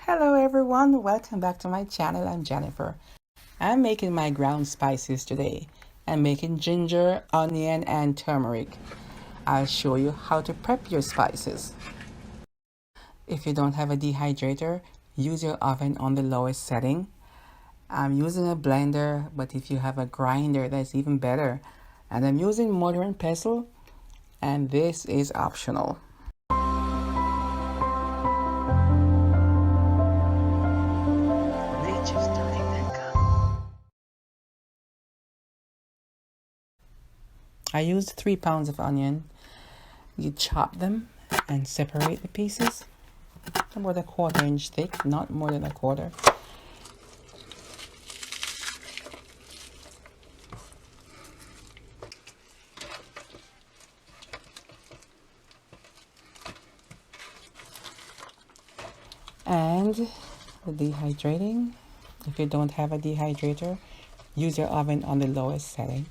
Hello everyone, welcome back to my channel. I'm Jennifer. I'm making my ground spices today. I'm making ginger, onion, and turmeric. I'll show you how to prep your spices. If you don't have a dehydrator, use your oven on the lowest setting. I'm using a blender, but if you have a grinder, that's even better. And I'm using mortar and pestle, and this is optional. I used 3 pounds of onion. You chop them and separate the pieces. About a 1/4 inch thick, not more than a quarter. And the dehydrating. If you don't have a dehydrator, use your oven on the lowest setting.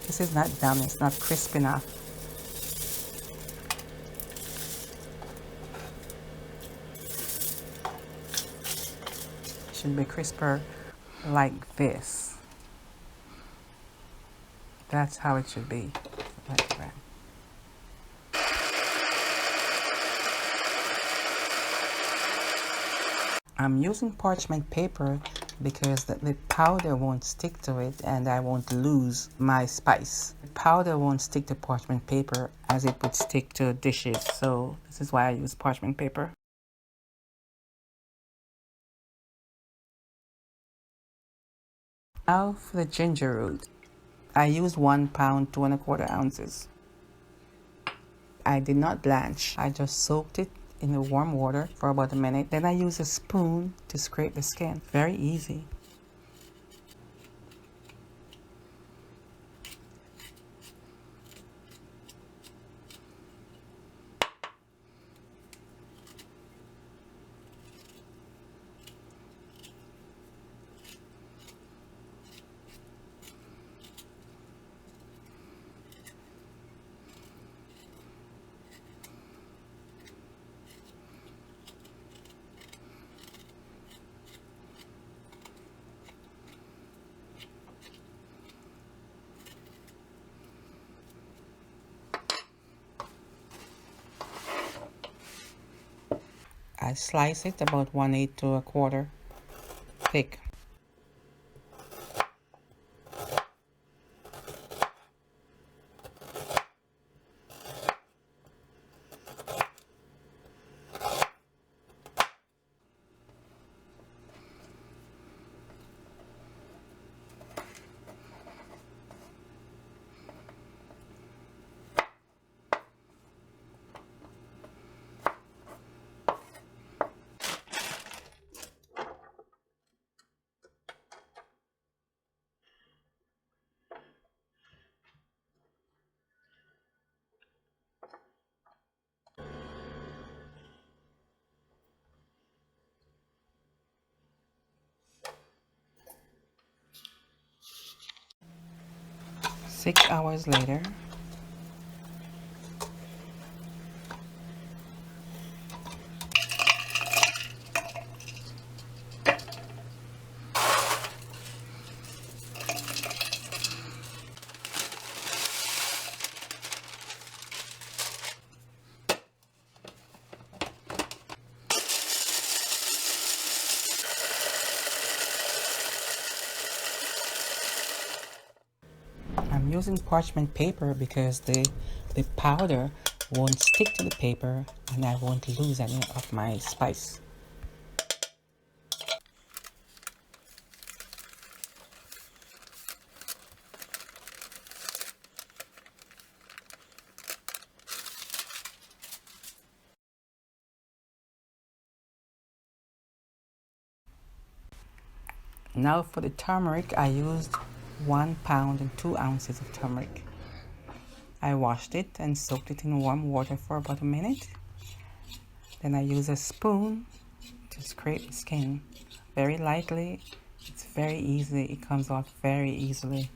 This is not done, it's not crisp enough. It should be crisper like this. That's how it should be. Like that. I'm using parchment paper because the powder won't stick to it and I won't lose my spice. The powder won't stick to parchment paper as it would stick to dishes, so this is why I use parchment paper. Now for the ginger root. I used 1 pound, 2 1/4 ounces. I did not blanch. I just soaked it in the warm water for about a minute. Then I use a spoon to scrape the skin. Very easy. I slice it about 1/8 to a quarter thick. Six hours later, I'm using parchment paper because the powder won't stick to the paper and I won't lose any of my spice. Now for the turmeric, I used 1 pound and 2 ounces of turmeric. I washed it and soaked it in warm water for about a minute. Then I use a spoon to scrape the skin very lightly. It's very easy. It comes off very easily.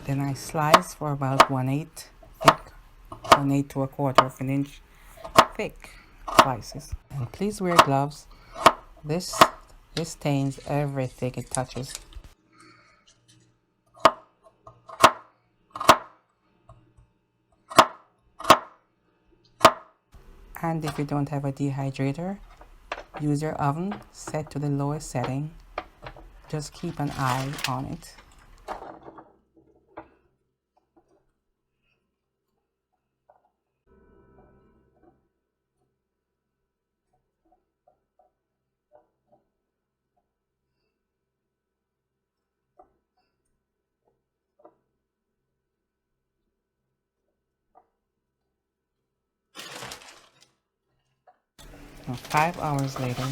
Then I slice for about 1/8 thick, 1/8 to 1/4 of an inch thick slices. And please wear gloves. This stains everything it touches. And if you don't have a dehydrator, use your oven set to the lowest setting. Just keep an eye on it. Now, 5 hours later,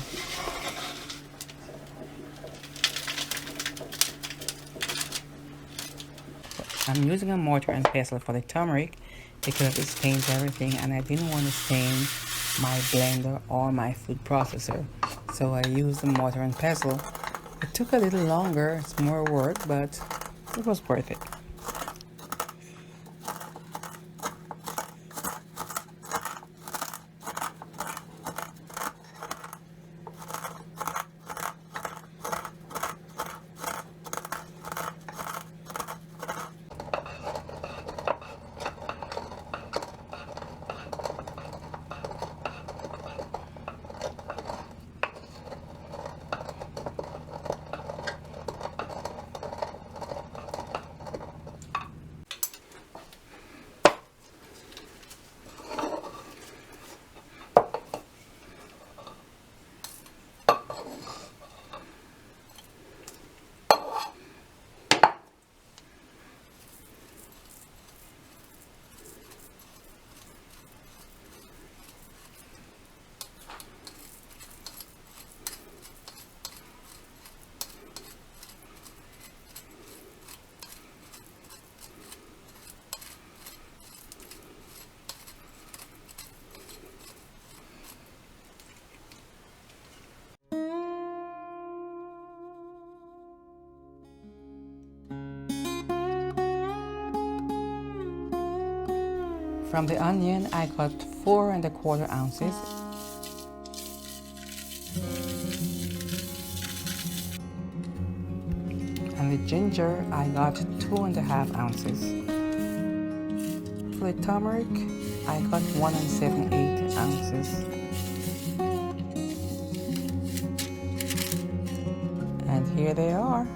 I'm using a mortar and pestle for the turmeric because it stains everything and I didn't want to stain my blender or my food processor. So I used the mortar and pestle. It took a little longer, it's more work, but it was worth it. From the onion, I got 4 1/4 ounces. And the ginger, I got 2 1/2 ounces. For the turmeric, I got 1 7/8 ounces. And here they are.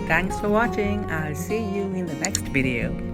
Thanks for watching. I'll see you in the next video.